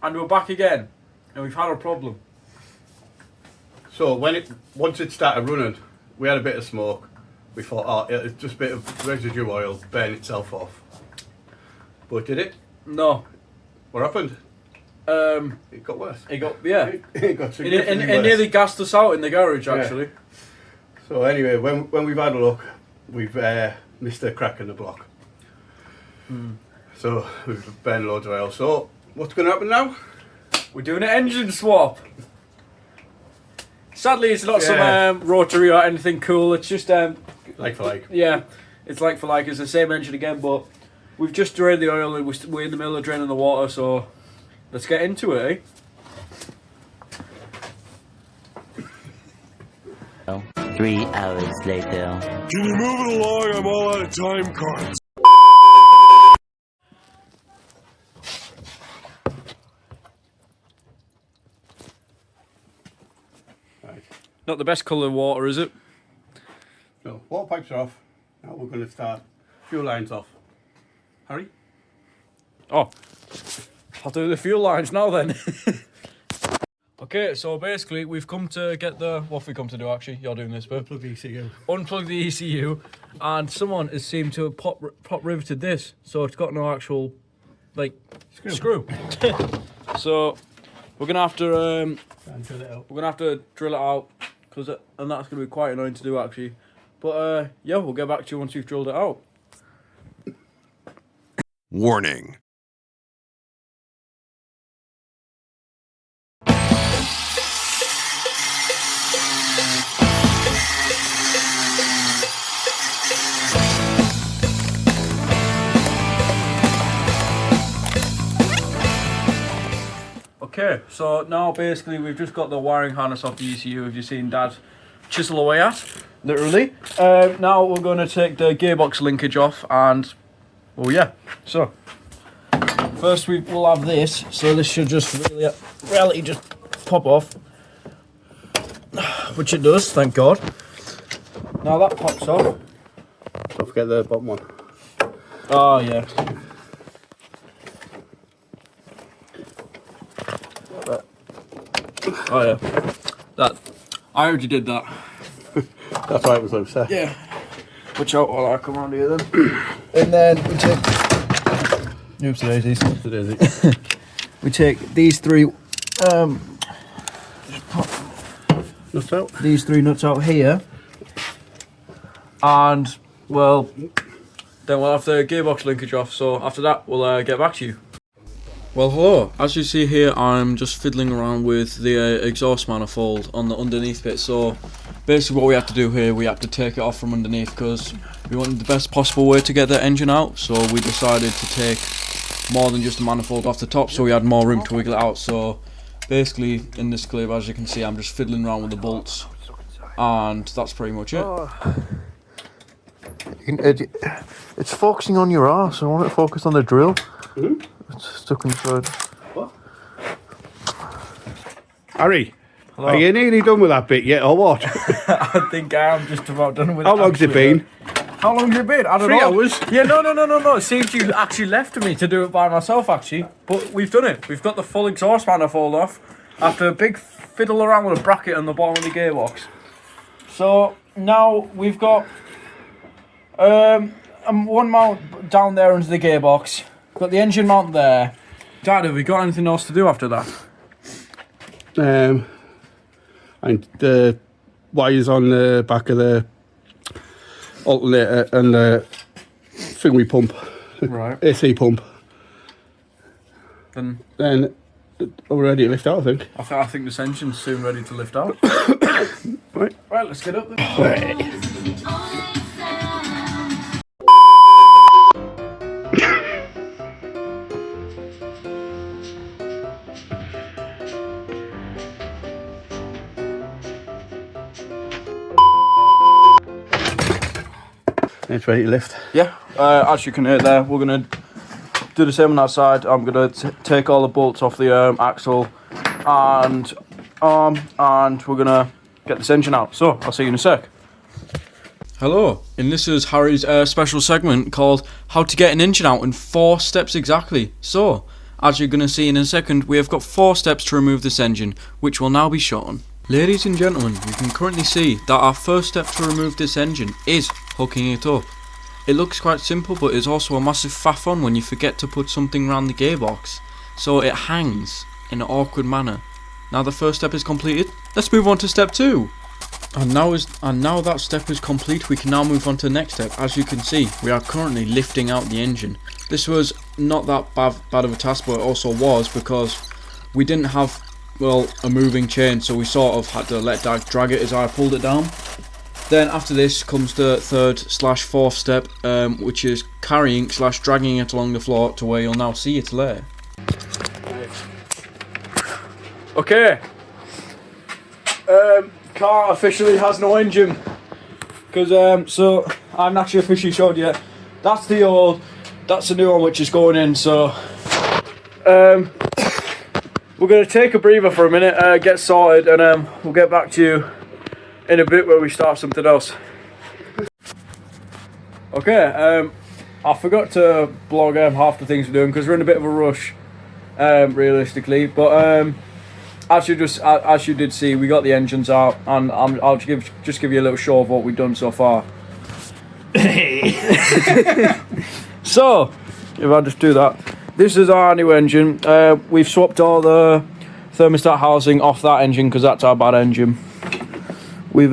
And we're back again, and we've had a problem. So once it started running, we had a bit of smoke. We thought, oh, it's just a bit of residue oil burn itself off. But did it? No. What happened? It got worse. It got significantly it worse. nearly gassed us out in the garage, actually. Yeah. So anyway, when we've had a look, we've missed a crack in the block. So we've burned loads of oil. So what's going to happen now? We're doing an engine swap. Sadly, it's not some rotary or anything cool. It's just like for like. Yeah, it's like for like. It's the same engine again, but we've just drained the oil and we're in the middle of draining the water. So let's get into it, eh? 3 hours later. Can you move it along? I'm all out of time cards. Right. Not the best colour water, is it? So water pipes are off. Now we're going to start fuel lines off. Harry? Oh, I'll do the fuel lines now then. Okay, so basically we've come to get the... What have we come to do actually? You're doing this, babe. Unplug the ECU. Unplug the ECU, and someone has seemed to have pop riveted this, so it's got no actual, like, screw. So we're gonna have to Drill it out. we're gonna have to drill it out, and that's gonna be quite annoying to do actually. But yeah, we'll get back to you once you've drilled it out. Warning. Okay, so now basically we've just got the wiring harness off the ECU, if you've seen Dad chisel away at, literally. Now we're going to take the gearbox linkage off and, well yeah, so first we'll have this, so this should just really just pop off, which it does, thank God. Now that pops off. Don't forget the bottom one. Oh yeah. Oh yeah, that I already did that. That's why it was loose there. Yeah. Watch out while I come around here then. And then we take. Oops, daisies. We take these three. Just pop Nuts out. these three nuts out here, and well, then we'll have the gearbox linkage off. So after that, we'll get back to you. Well, hello. As you see here, I'm just fiddling around with the exhaust manifold on the underneath bit. So basically what we have to do here, we have to take it off from underneath because we wanted the best possible way to get the engine out. So we decided to take more than just the manifold off the top, so we had more room to wiggle it out. So basically in this clip, as you can see, I'm just fiddling around with the bolts, and that's pretty much it. It's focusing on your arse. I want it to focus on the drill. Mm-hmm. It's stuck inside. What? Harry, Hello. are you nearly done with that bit yet, or what? I think I'm just about done with it. How long's it been? How long has it been? I don't 3 know. hours? Yeah, no. It seems you actually left me to do it by myself, actually. But we've done it. We've got the full exhaust manifold off after a big fiddle around with a bracket on the bottom of the gearbox. So now we've got one mount down there into the gearbox. We've got the engine mount there. Dad, have we got anything else to do after that? And the wires on the back of the alternator and the thing we pump, Right. AC pump. Then Then we're ready to lift out, I think. I think this engine's soon ready to lift out. Right. Right, let's get up there. It's ready to lift. Yeah, as you can hear there, we're going to do the same on that side. I'm going to take all the bolts off the axle and arm, and we're going to get this engine out. So, I'll see you in a sec. Hello, and this is Harry's special segment called How to Get an Engine Out in 4 Steps Exactly. So, As you're going to see in a second, we have got 4 steps to remove this engine, which will now be shown. Ladies and gentlemen, you can currently see that our first step to remove this engine is hooking it up. It looks quite simple, but it's also a massive faff on when you forget to put something around the gearbox, so it hangs in an awkward manner. Now the first step is completed, let's move on to step 2. And now that step is complete, we can now move on to the next step. As you can see, we are currently lifting out the engine. This was not that bad of a task, but it also was because we didn't have, well, a moving chain, so we sort of had to let Dad drag it as I pulled it down. Then after this comes the 3rd/4th step, which is carrying/dragging it along the floor to where you'll now see it later. Okay. Car officially has no engine. Because, so, I'm not actually officially showed yet. That's the old, that's the new one which is going in, so... we're going to take a breather for a minute, get sorted, and we'll get back to you in a bit where we start something else. Okay, I forgot to blog half the things we're doing because we're in a bit of a rush, realistically, but as you did see, we got the engines out, and I'll just give you a little show of what we've done so far. So, if I just do that, this is our new engine. We've swapped all the thermostat housing off that engine because that's our bad engine. We're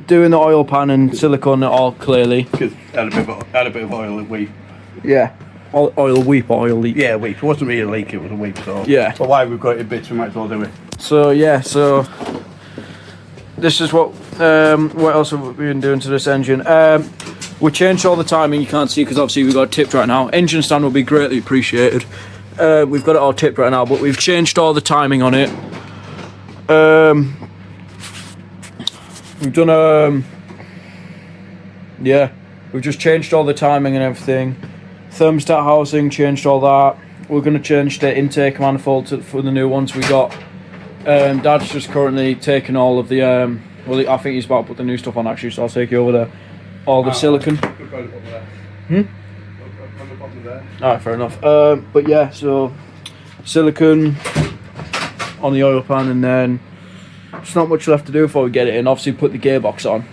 doing the oil pan and silicone it all clearly. Because had a bit of oil and weep. Yeah. Oil weep or oil leak. Yeah, weep. It wasn't really a leak, it was a weep, so... Yeah. But why we've got it in bits, we might as well do it. So, yeah, so... This is what else have we been doing to this engine? We changed all the timing, you can't see because obviously we've got it tipped right now. Engine stand will be greatly appreciated. We've got it all tipped right now, but we've changed all the timing on it. We've done, yeah, we've just changed all the timing and everything. Thermostat housing, changed all that. We're going to change the intake manifold for the new ones we got. Dad's just currently taking all of the, well, I think he's about to put the new stuff on actually, so I'll take you over there. All the silicon. Alright, fair enough. But yeah, so silicon on the oil pan, and then there's not much left to do before we get it in. Obviously put the gearbox on,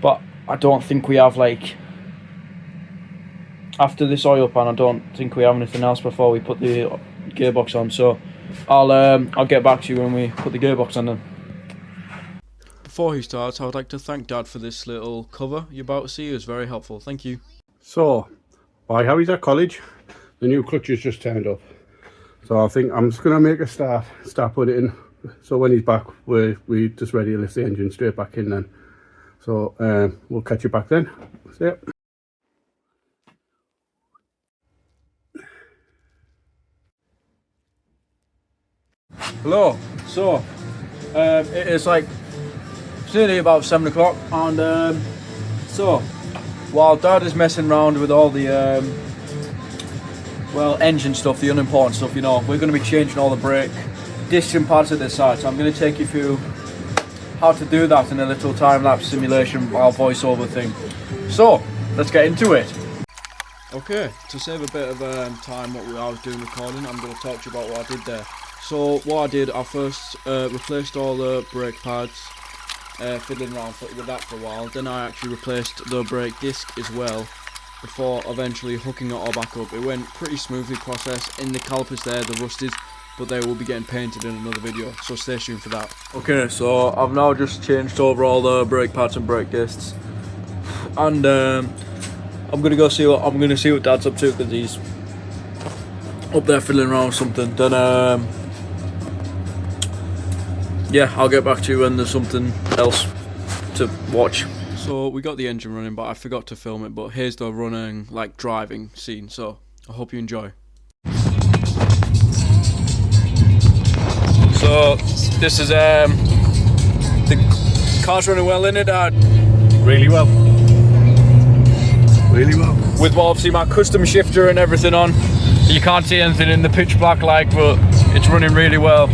but I don't think we have, like, after this oil pan, I don't think we have anything else before we put the gearbox on, so I'll get back to you when we put the gearbox on then. Before he starts, I would like to thank Dad for this little cover you're about to see. It was very helpful, thank you. So, by how he's at college, the new clutch has just turned up. So I think I'm just going to make a start putting it in. So when he's back, we just ready to lift the engine straight back in then. So we'll catch you back then. See ya. Hello, so it is like, it's nearly about 7 o'clock, and so while Dad is messing around with all the well, engine stuff, the unimportant stuff, you know, we're going to be changing all the brake discs and pads at this side, so I'm going to take you through how to do that in a little time-lapse simulation while voiceover thing. So let's get into it. Okay, to save a bit of time what I was doing recording, I'm going to talk to you about what I did there. So what I did, I first replaced all the brake pads, fiddling around with that for a while. Then I actually replaced the brake disc as well, before eventually hooking it all back up. It went pretty smoothly processed. In the calipers there, the rusted, but they will be getting painted in another video, so stay tuned for that. Okay, so I've now just changed over all the brake pads and brake discs, and I'm gonna go see what Dad's up to because he's up there fiddling around with something. Then yeah, I'll get back to you when there's something else to watch. So we got the engine running, but I forgot to film it, but here's the running, like, driving scene, so I hope you enjoy. So this is the car's running well, isn't it, Dad? Really well. Really well. With, well, obviously my custom shifter and everything on. You can't see anything in the pitch black light, but it's running really well.